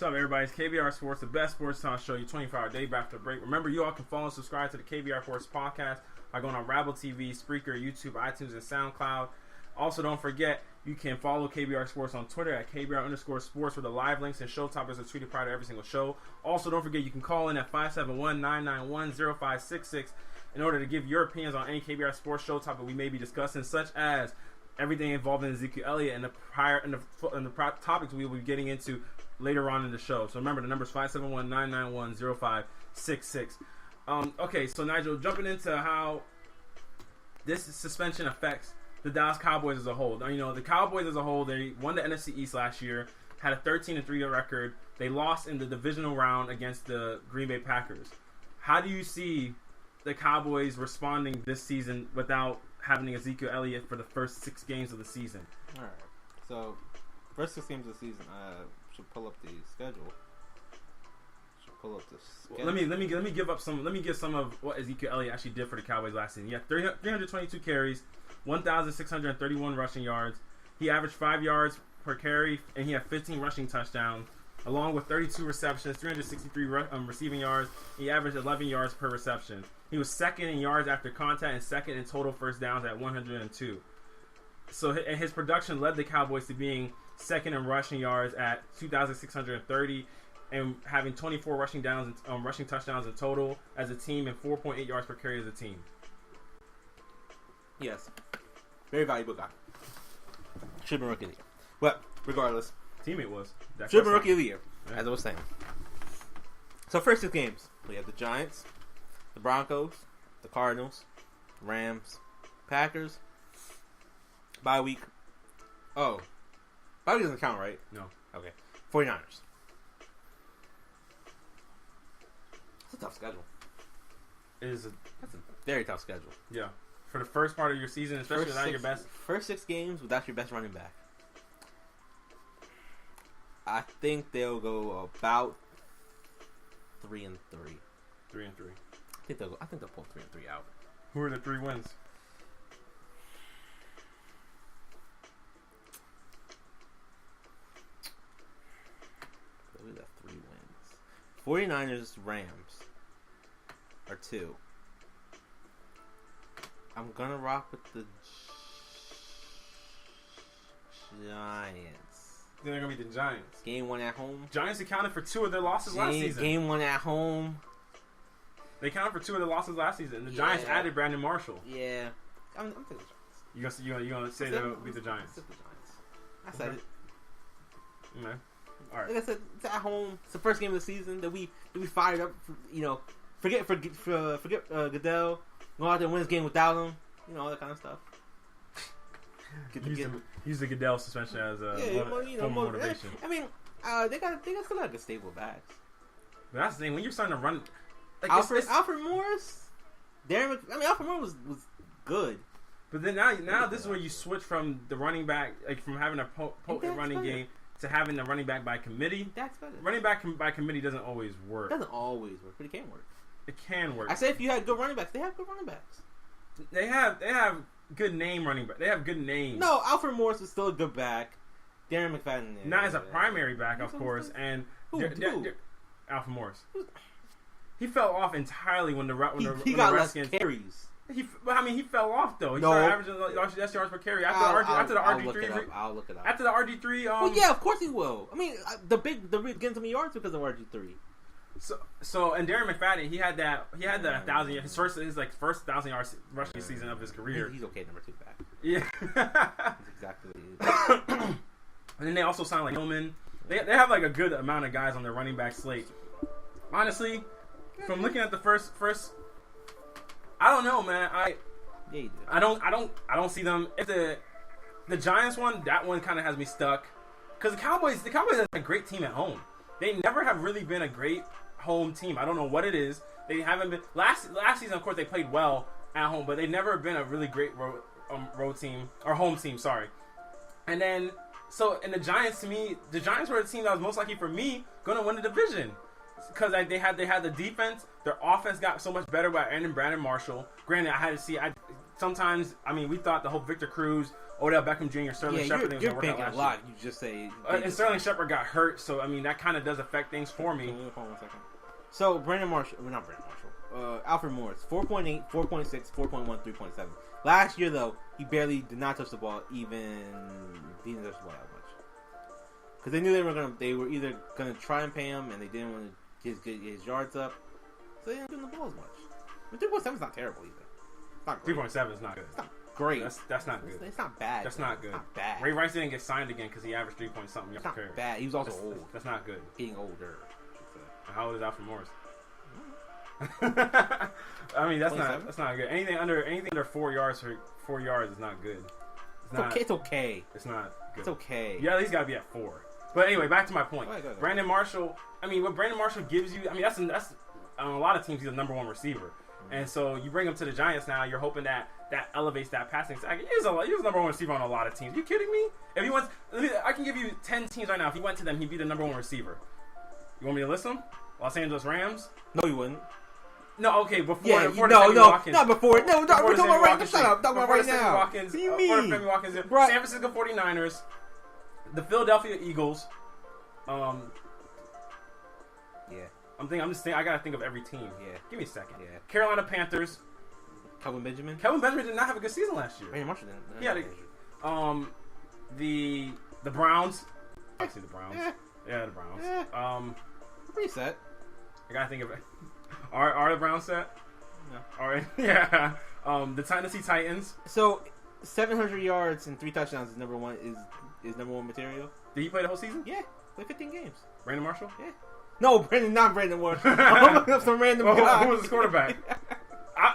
What's up, everybody? It's KBR Sports, the best sports talk show, you 24-hour day after break. Remember, you all can follow and subscribe to the KBR Sports podcast by going on Rabble TV, Spreaker, YouTube, iTunes, and SoundCloud. Also, don't forget, you can follow KBR Sports on Twitter at KBR_sports, where the live links and show topics are tweeted prior to every single show. Also, don't forget, you can call in at 571-991-0566 in order to give your opinions on any KBR Sports show topic we may be discussing, such as everything involving Ezekiel Elliott and the topics we will be getting into later on in the show. So remember, the number is 571-991-0566. Okay, so Nigel, jumping into how this suspension affects the Dallas Cowboys as a whole. You know, the Cowboys as a whole, they won the NFC East last year, had a 13-3 record. They lost in the divisional round against the Green Bay Packers. How do you see the Cowboys responding this season without having Ezekiel Elliott for the first 6 games of the season? All right. So, first 6 games of the season, should pull up the schedule. Let me give some of what Ezekiel Elliott actually did for the Cowboys last season. He had 322 carries, 1,631 rushing yards. He averaged 5 yards per carry, and he had 15 rushing touchdowns, along with 32 receptions, 363 receiving yards. He averaged 11 yards per reception. He was second in yards after contact and second in total first downs at 102. So his production led the Cowboys to being second in rushing yards at 2,630 and having 24 rushing touchdowns in total as a team and 4.8 yards per carry as a team. Yes. Very valuable guy. Should have been rookie of the year. But, regardless. Teammate was. Should have been rookie of the year, as I was saying. So, first 6 games. We have the Giants, the Broncos, the Cardinals, Rams, Packers. Bye week. Oh. Bye week doesn't count, right? No. Okay. 49ers. It's a tough schedule. That's a very tough schedule. Yeah. For the first part of your season, especially without your best. First 6 games without your best running back. I think they'll go about 3-3. 3-3. I think they'll pull 3-3 out. Who are the 3 wins? Those are the 3 wins. 49ers, Rams are 2. I'm gonna rock with the Giants. Then they're gonna be the Giants. Game 1 at home. Giants accounted for 2 of their losses last season. Game 1 at home. They accounted for 2 of their losses last season. The Giants added Brandon Marshall. Yeah, I'm taking the Giants. You gonna say they'll be the Giants? The Giants. I said it. Okay. All right. Like I said, it's at home. It's the first game of the season that we fired up. Forget Goodell. Go out there and win this game without him. All that kind of stuff. Use the Goodell suspension as a motivation. I mean, they got still got good stable backs. But that's the thing. When you're starting to run, like Alfred Morris, Alfred Morris was good. But then now this is where you switch from the running back, like from having a potent running game to having the running back by committee. That's better. Running back by committee doesn't always work. It doesn't always work, but it can work. It can work. I say if you had good running backs, they have good running backs. They have good name running back. They have good names. No, Alfred Morris is still a good back. Darren McFadden is. Not as a primary back, of course. And who? Alfred Morris. He fell off entirely when the he got less carries. He fell off though. He started averaging less yards per carry after the RG3. I'll look it up. After the RG3. Well, yeah, of course he will. I mean, the getting some yards because of RG3. So and Darren McFadden, he had the 1,000 his first 1,000 yards rushing season of his career. He's okay, number 2 back. Yeah, that's exactly what he is. And then they also signed like Hillman. They have like a good amount of guys on their running back slate. Honestly, from looking at the first, I don't know, man. I don't see them. If the Giants one, that one kind of has me stuck because the Cowboys are a great team at home. They never have really been a great home team. I don't know what it is. They haven't been last season. Of course, they played well at home, but they've never been a really great road team or home team. Sorry. And then and the Giants, to me, the Giants were the team that was most likely for me going to win the division because they had the defense. Their offense got so much better by adding Brandon Marshall. Granted, I had to see sometimes, I mean, we thought the whole Victor Cruz, Odell Beckham Jr., Sterling Shepard things you're going to work out banking a lot. You just say... and Sterling Shepard got hurt, so, I mean, that kind of does affect things for me. Hold on 1 second. So, Brandon Marshall... Well, not Brandon Marshall. Alfred Morris. 4.8, 4.6, 4.1, 3.7. Last year, though, he barely did not touch the ball even... He didn't touch the ball that much. Because they knew they were either going to try and pay him, and they didn't want to get his yards up. So they didn't give him the ball as much. But 3.7 is not terrible either. It's not great. 3.7 is not good. It's not great. That's not good. It's not bad. That's not good. It's not bad. Ray Rice didn't get signed again because he averaged 3 point something. It's not bad. He was also old. That's not good. Getting older. How old is Alfred Morris? I mean, that's not good. Anything under 4 yards is not good. It's okay. It's not good. It's okay. Yeah, at least got to be at 4. But anyway, back to my point. Go ahead. Brandon Marshall. I mean, what Brandon Marshall gives you. I mean, that's on a lot of teams. He's the number 1 receiver, and so you bring him to the Giants now. You're hoping that elevates that passing stack. He was the number 1 receiver on a lot of teams. Are you kidding me? If he went, I can give you 10 teams right now. If he went to them, he'd be the number 1 receiver. You want me to list them? Los Angeles Rams. No, you wouldn't. No, okay, before not before. No, we're talking about right now. Shut up. Talking about right now. Watkins, what do you mean? Sammy Watkins, San Francisco 49ers, the Philadelphia Eagles. Yeah. I gotta think of every team. Yeah. Give me a second. Yeah. Carolina Panthers. Kelvin Benjamin did not have a good season last year. Brandon Marshall didn't. Yeah. The Browns. Obviously the Browns. Yeah, the Browns. Pretty set. I gotta think of it. Are the Browns set? No. All right. Yeah. The Tennessee Titans. So, 700 yards and 3 touchdowns is number 1 material. Did he play the whole season? Yeah. Played 15 games. Brandon Marshall? Yeah. No, not Brandon Marshall. I'm looking up some random guy. Who was his quarterback?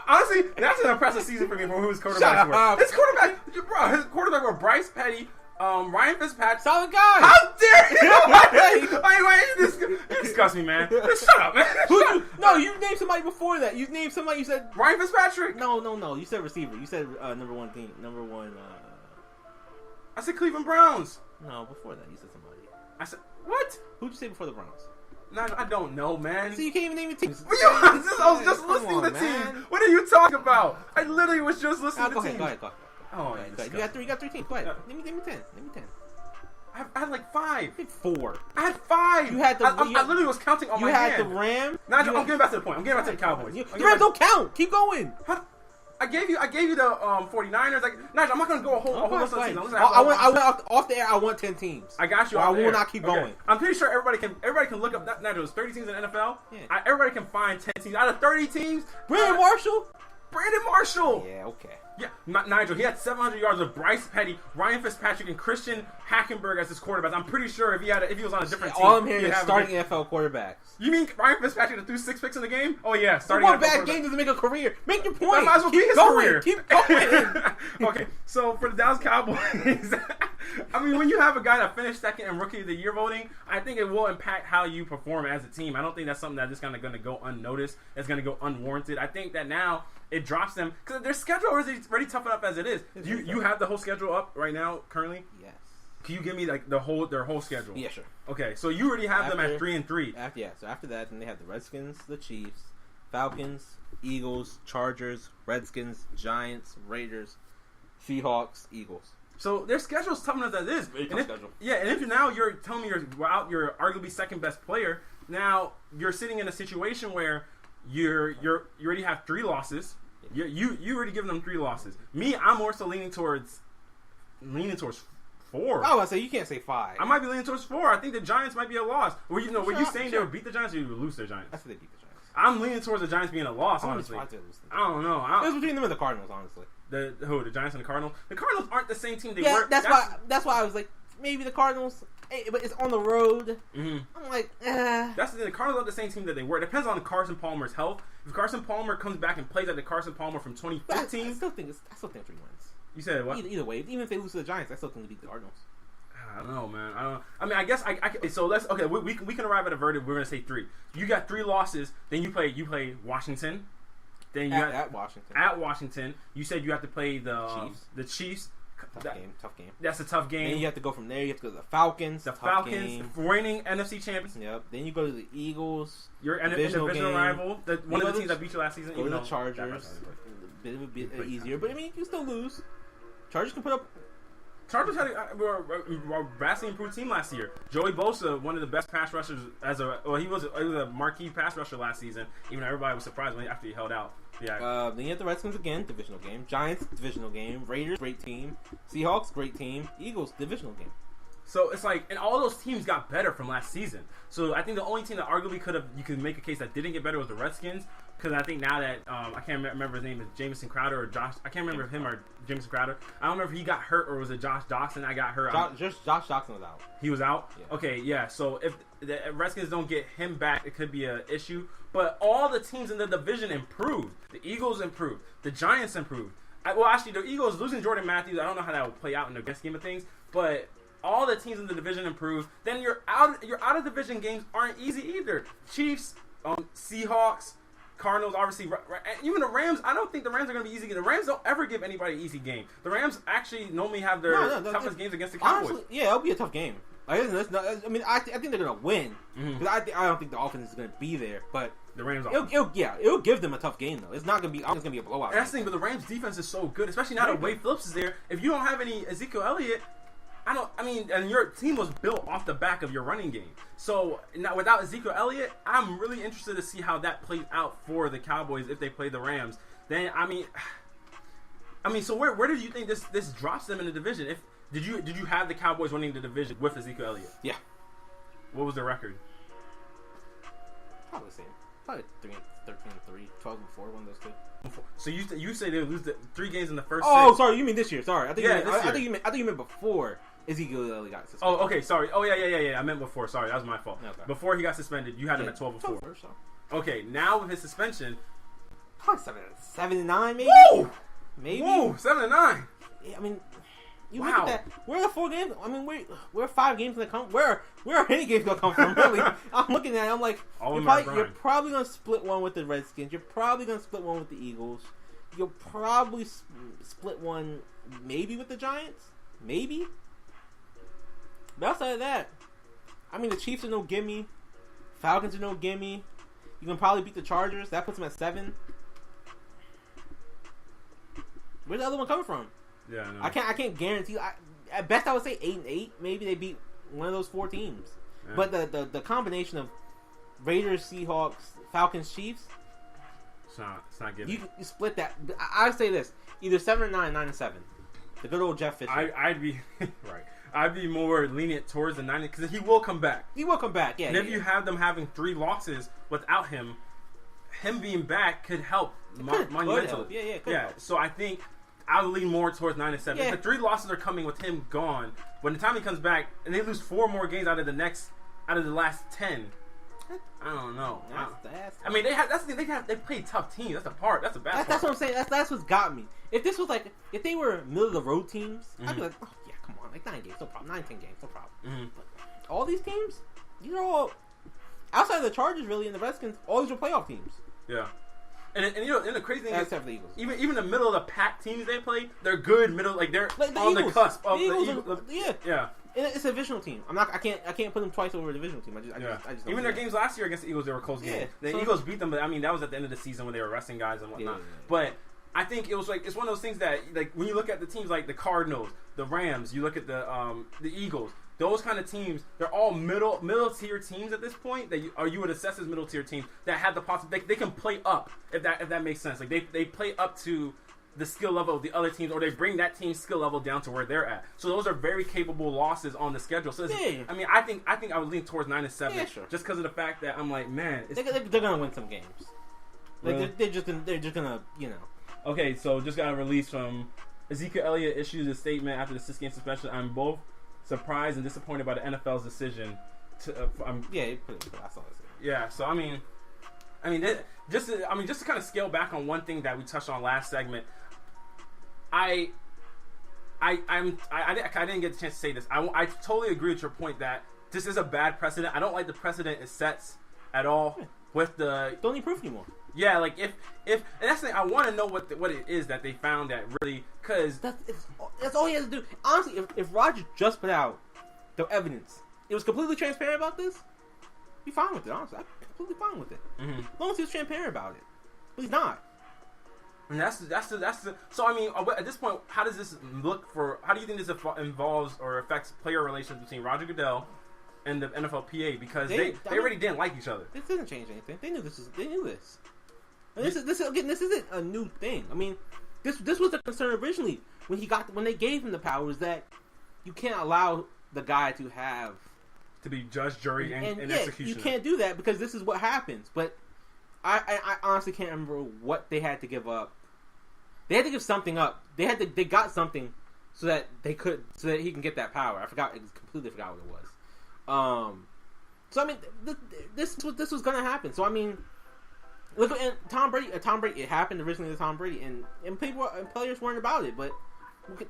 Honestly, that's an impressive season for me for who his quarterbacks Shut were. up. His quarterback were Bryce Petty, Ryan Fitzpatrick. Solid guy. How dare you? You disgust me, man. Shut up, man. You named somebody before that. You named somebody. You said Ryan Fitzpatrick. No. You said receiver. You said number 1 team. Number 1. I said Cleveland Browns. No, before that you said somebody. I said what? Who'd you say before the Browns? No, I don't know, man. So you can't even name your teams. I was just listening to teams. What are you talking about? I literally was just listening to teams. Go ahead. Oh, you got 3 teams. Go ahead. Name me 10. Name me 10. I had like 5. You had 4. I had 5. You had I literally was counting on my hand. You had the Rams. I'm getting back to the point. I'm getting back to the Cowboys. The Rams don't count. Keep going. I gave you the 49ers. Nigel, I'm not gonna go a whole list of teams. I went off the air. I want 10 teams. I got you. I will not keep going. I'm pretty sure everybody can look up. Nigel, there's 30 teams in the NFL. Yeah. Everybody can find 10 teams out of 30 teams. Brandon Marshall. Yeah. Okay. Yeah, Nigel, he had 700 yards with Bryce Petty, Ryan Fitzpatrick, and Christian Hackenberg as his quarterbacks. I'm pretty sure if he was on a different team, all I'm hearing is starting NFL quarterbacks. You mean Ryan Fitzpatrick that threw 6 picks in the game? Oh yeah, starting. One bad game doesn't make a career. Make your point. That might as well be his career. Keep going. Okay, so for the Dallas Cowboys, I mean, when you have a guy that finished second in Rookie of the Year voting, I think it will impact how you perform as a team. I don't think that's something that's just kind of going to go unnoticed. It's going to go unwarranted. I think that now it drops them because their schedule is already tough enough as it is. You have the whole schedule up right now currently? Yes. Can you give me like their whole schedule? Yeah, sure. Okay, so you already have them at 3-3. So after that, then they have the Redskins, the Chiefs, Falcons, Eagles, Chargers, Redskins, Giants, Raiders, Seahawks, Eagles. So their schedule's tough enough as it is. Very tough schedule. Yeah, and if now you're telling me you're arguably second best player, now you're sitting in a situation where you already have 3 losses. You already given them 3 losses. Me, I'm more so leaning towards 4. Oh, I say you can't say 5. I might be leaning towards 4. I think the Giants might be a loss. Were you saying they would beat the Giants or you would lose the Giants? I said they beat the Giants. I'm leaning towards the Giants being a loss, honestly. I don't know. It was between them and the Cardinals, honestly. The Giants and the Cardinals? The Cardinals aren't the same team they were. That's why I was like, maybe the Cardinals, but it's on the road. Mm-hmm. I'm like, That's the thing. The Cardinals aren't the same team that they were. It depends on Carson Palmer's health. If Carson Palmer comes back and plays like the Carson Palmer from 2015, I still think 3 wins. You said what? Either way, even if they lose to the Giants, I still think they beat the Cardinals. I don't know, man. I mean, I guess so let's we can arrive at a verdict. We're gonna say 3. You got 3 losses. Then you play Washington. Then you at Washington. At Washington, you said you have to play the Chiefs. Tough game. That's a tough game. Then you have to go from there. You have to go to the Falcons. The Falcons, reigning NFC champions. Yep. Then you go to the Eagles. Your divisional rival. One of the teams that beat you last season. Go to the Chargers. bit of a bit easier, but I mean, you can still lose. Chargers can put up. Chargers had a vastly improved team last year. Joey Bosa, one of the best pass rushers he was a marquee pass rusher last season. Even though everybody was surprised after he held out. Yeah. Then you have the Redskins again, divisional game. Giants, divisional game. Raiders, great team. Seahawks, great team. Eagles, divisional game. So it's like, and all those teams got better from last season. So I think the only team that arguably you could make a case that didn't get better was the Redskins. Because I think now that, I can't remember his name, is Jamison Crowder or Josh, I can't remember him or Jamison Crowder. I don't remember if he got hurt or was it Josh Doxson that got hurt. Just Josh Doxson was out. He was out? Yeah. Okay, yeah. So if the Redskins don't get him back, it could be an issue. But all the teams in the division improved. The Eagles improved. The Giants improved. Actually, the Eagles losing Jordan Matthews, I don't know how that will play out in the best scheme of things. But all the teams in the division improved. Then your out of division games aren't easy either. Chiefs, Seahawks, Cardinals, obviously, even the Rams. I don't think the Rams are going to be easy. The Rams don't ever give anybody an easy game. The Rams actually normally have their toughest games against the Cowboys. Honestly, yeah, it'll be a tough game. I think they're going to win. Because I don't think the offense is going to be there. But the Rams, it'll give them a tough game though. It's not going to be. It's going to be a blowout. And that's the thing, but the Rams defense is so good, especially now that Wade Phillips is there. If you don't have any Ezekiel Elliott. And your team was built off the back of your running game. So now without Ezekiel Elliott, I'm really interested to see how that plays out for the Cowboys if they play the Rams. Then so where did you think this drops them in the division? Did you have the Cowboys winning the division with Ezekiel Elliott? Yeah. What was the record? Probably the same. Probably 13-3, 12-4, one of those two. So you say they lose the 3 games in the first. Oh, 6. sorry, you mean this year? Sorry, I think you meant before Ezekiel Elliott got suspended. Oh, okay, sorry. Oh, yeah. I meant before. Sorry, that was my fault. Okay. Before he got suspended, you had him at 12-4. So. Okay, now with his suspension, probably 7-9, maybe. Whoa! Maybe. Whoa, 7-9. Yeah, I mean, you look at that. Where are the 4 games? I mean, where 5 games gonna come? Where are any games gonna come from? Really, I'm looking at it. I'm like, you're probably gonna split one with the Redskins. You're probably gonna split one with the Eagles. You'll probably split one maybe with the Giants. Maybe. But outside of that, I mean, the Chiefs are no gimme. Falcons are no gimme. You can probably beat the Chargers. That puts them at 7. Where's the other one coming from? Yeah, no. I can't guarantee. At best, I would say 8-8. Maybe they beat one of those 4 teams. Yeah. But the combination of Raiders, Seahawks, Falcons, Chiefs. It's not given. You split that. I say this: either 7-9, 9-7. The good old Jeff Fisher. I'd be right. I'd be more lenient towards the 9 because he will come back. He will come back, yeah. And if you have them having 3 losses without him being back could help monumentally. Yeah. So I think I would lean more towards 9-7. If the 3 losses are coming with him gone, when the time he comes back and they lose 4 more games out of the last 10. I don't know. I mean, that's the thing. They play tough teams. That's the bad part. That's what I'm saying. That's what's got me. If this was if they were middle of the road teams, I'd be like, oh yeah, come on, 9 games, no problem. 9-10 games, no problem. But all these teams, these are all outside of the Chargers, really, and the Redskins. All these are playoff teams. Yeah. And the crazy thing is, the Eagles. Even the middle of the pack teams they play, they're good middle. They're on the cusp of the Eagles. Yeah. It's a divisional team. I can't put them twice over a divisional team. I just even their games last year against the Eagles, they were close games. The Eagles beat them, but I mean that was at the end of the season when they were resting guys and whatnot. But I think it was it's one of those things that when you look at the teams like the Cardinals, the Rams, you look at the Eagles. Those kind of teams, they're all middle tier teams at this point that you would assess as middle tier teams that have the possibility they can play up if that makes sense. They play up to the skill level of the other teams, or they bring that team's skill level down to where they're at. So those are very capable losses on the schedule. So I mean, I think I would lean towards 9-7, just because of the fact that I'm like, man, they're gonna win some games. Really? They're just gonna Okay, so just got a release from Ezekiel Elliott issued a statement after the 6-game suspension. I'm both surprised and disappointed by the NFL's decision to. I saw this. Yeah, so I mean, just to kind of scale back on one thing that we touched on last segment. I didn't get the chance to say this. I totally agree with your point that this is a bad precedent. I don't like the precedent it sets at all with the. Don't need proof anymore. Yeah, if and that's the thing. I want to know what it is that they found that really because that's all he has to do. Honestly, if Roger just put out the evidence, it was completely transparent about this, be fine with it. Honestly, I'm completely fine with it. As long as he was transparent about it, but he's not. And that's the. So I mean, at this point, how does this look for? How do you think this involves or affects player relations between Roger Goodell and the NFLPA? Because they already didn't like each other. This doesn't change anything. They knew this. They knew this. And this isn't a new thing. I mean, this was a concern originally when they gave him the powers that you can't allow the guy to be judge, jury, and executioner. You can't do that because this is what happens. But I honestly can't remember what they had to give up. They had to give something up. They got something so that he can get that power. Completely forgot what it was. So I mean, this was gonna happen. So I mean, look, and Tom Brady. It happened originally to Tom Brady, and players weren't about it. But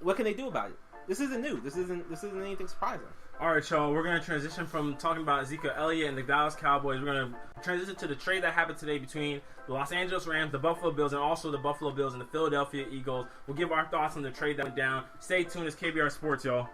what can they do about it? This isn't new. This isn't anything surprising. All right, y'all. We're going to transition from talking about Ezekiel Elliott and the Dallas Cowboys. We're going to transition to the trade that happened today between the Los Angeles Rams, the Buffalo Bills, and also the Buffalo Bills and the Philadelphia Eagles. We'll give our thoughts on the trade that went down. Stay tuned. It's KBR Sports, y'all.